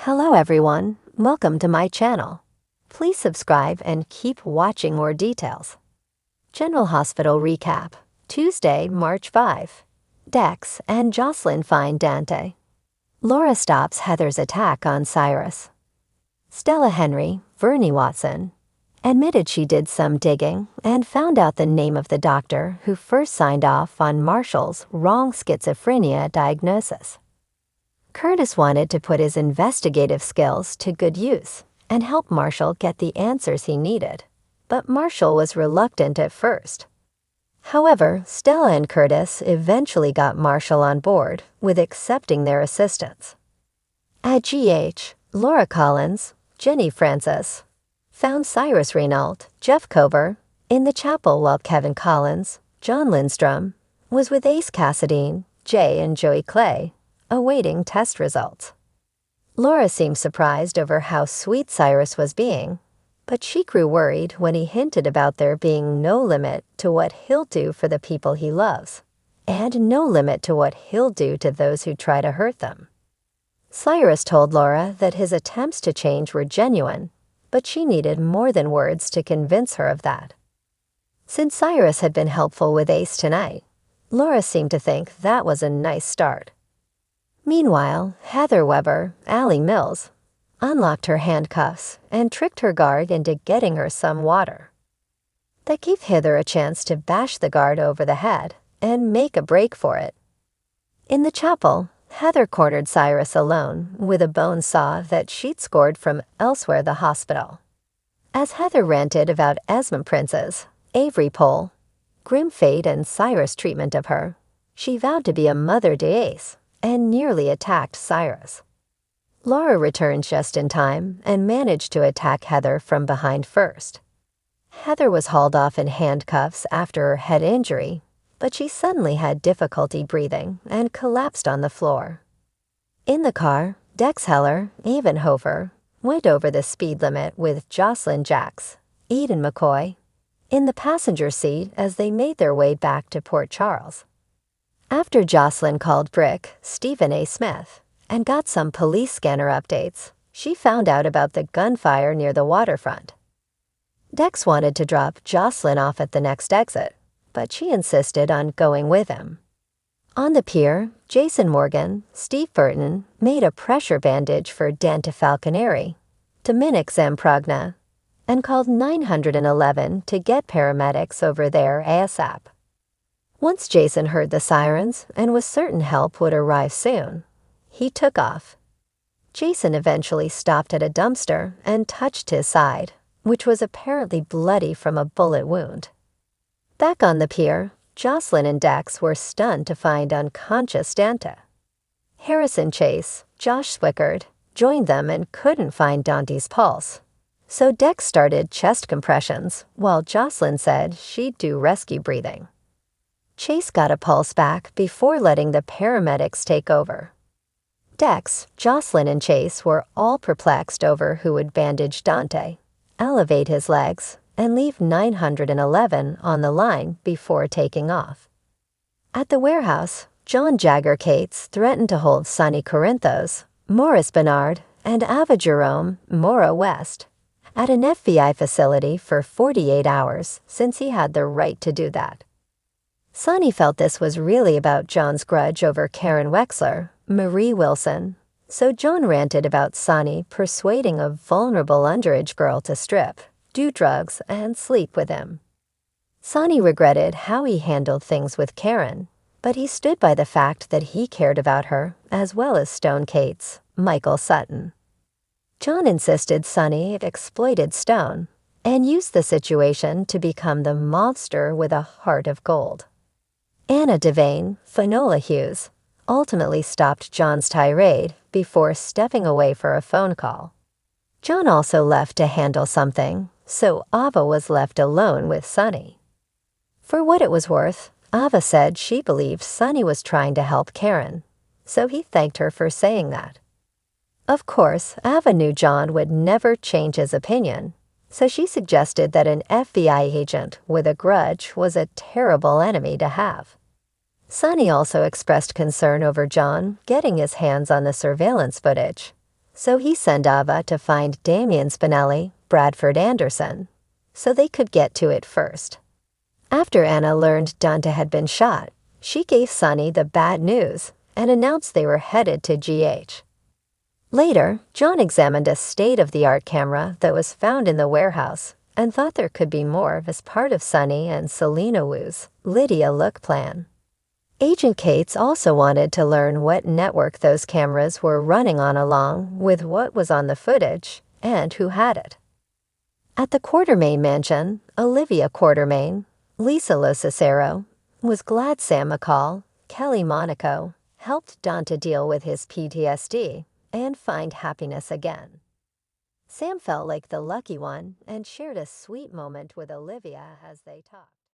Hello everyone, welcome to my channel. Please subscribe and keep watching more details. General Hospital Recap, Tuesday, March 5. Dex and Josslyn find Dante. Laura stops Heather's attack on Cyrus. Stella Henry, Vernie Watson, admitted she did some digging and found out the name of the doctor who first signed off on Marshall's wrong schizophrenia diagnosis. Curtis wanted to put his investigative skills to good use and help Marshall get the answers he needed, but Marshall was reluctant at first. However, Stella and Curtis eventually got Marshall on board with accepting their assistance. At GH, Laura Collins, Jenny Francis, found Cyrus Renault, Jeff Kober, in the chapel while Kevin Collins, John Lindstrom, was with Ace Cassadine, Jay and Joey Clay, awaiting test results. Laura seemed surprised over how sweet Cyrus was being, but she grew worried when he hinted about there being no limit to what he'll do for the people he loves, and no limit to what he'll do to those who try to hurt them. Cyrus told Laura that his attempts to change were genuine, but she needed more than words to convince her of that. Since Cyrus had been helpful with Ace tonight, Laura seemed to think that was a nice start. Meanwhile, Heather Weber, Allie Mills, unlocked her handcuffs and tricked her guard into getting her some water. That gave Heather a chance to bash the guard over the head and make a break for it. In the chapel, Heather cornered Cyrus alone with a bone saw that she'd scored from elsewhere the hospital. As Heather ranted about Esmond Prince's, Avery Pole, grim fate and Cyrus' treatment of her, she vowed to be a mother to Ace and nearly attacked Cyrus. Laura returned just in time and managed to attack Heather from behind first. Heather was hauled off in handcuffs after her head injury, but she suddenly had difficulty breathing and collapsed on the floor. In the car, Dex Heller, Evenhofer, went over the speed limit with Josslyn Jacks, Eden McCoy, in the passenger seat as they made their way back to Port Charles. After Josslyn called Brick, Stephen A. Smith, and got some police scanner updates, she found out about the gunfire near the waterfront. Dex wanted to drop Josslyn off at the next exit, but she insisted on going with him. On the pier, Jason Morgan, Steve Burton, made a pressure bandage for Dante Falconeri, Dominic Zamprogna, and called 911 to get paramedics over there ASAP. Once Jason heard the sirens and was certain help would arrive soon, he took off. Jason eventually stopped at a dumpster and touched his side, which was apparently bloody from a bullet wound. Back on the pier, Josslyn and Dex were stunned to find unconscious Dante. Harrison Chase, Josh Swickard, joined them and couldn't find Dante's pulse, so Dex started chest compressions while Josslyn said she'd do rescue breathing. Chase got a pulse back before letting the paramedics take over. Dex, Josslyn, and Chase were all perplexed over who would bandage Dante, elevate his legs, and leave 911 on the line before taking off. At the warehouse, John Jagger Cates threatened to hold Sonny Corinthos, Morris Bernard, and Ava Jerome, Mora West, at an FBI facility for 48 hours since he had the right to do that. Sonny felt this was really about John's grudge over Karen Wexler, Marie Wilson, so John ranted about Sonny persuading a vulnerable underage girl to strip, do drugs, and sleep with him. Sonny regretted how he handled things with Karen, but he stood by the fact that he cared about her as well as Stone Cates, Michael Sutton. John insisted Sonny had exploited Stone and used the situation to become the monster with a heart of gold. Anna Devane, Finola Hughes, ultimately stopped John's tirade before stepping away for a phone call. John also left to handle something, so Ava was left alone with Sonny. For what it was worth, Ava said she believed Sonny was trying to help Karen, so he thanked her for saying that. Of course, Ava knew John would never change his opinion, so she suggested that an FBI agent with a grudge was a terrible enemy to have. Sonny also expressed concern over John getting his hands on the surveillance footage, So he sent Ava to find Damien Spinelli, Bradford Anderson, so they could get to it first. After Anna learned Dante had been shot, she gave Sonny the bad news and announced they were headed to GH. Later, John examined a state-of-the-art camera that was found in the warehouse and thought there could be more as part of Sonny and Selena Wu's Lydia look plan. Agent Cates also wanted to learn what network those cameras were running on along with what was on the footage and who had it. At the Quartermain mansion, Olivia Quartermain, Lisa Locicero, was glad Sam McCall, Kelly Monaco, helped Dante deal with his PTSD and find happiness again. Sam felt like the lucky one and shared a sweet moment with Olivia as they talked.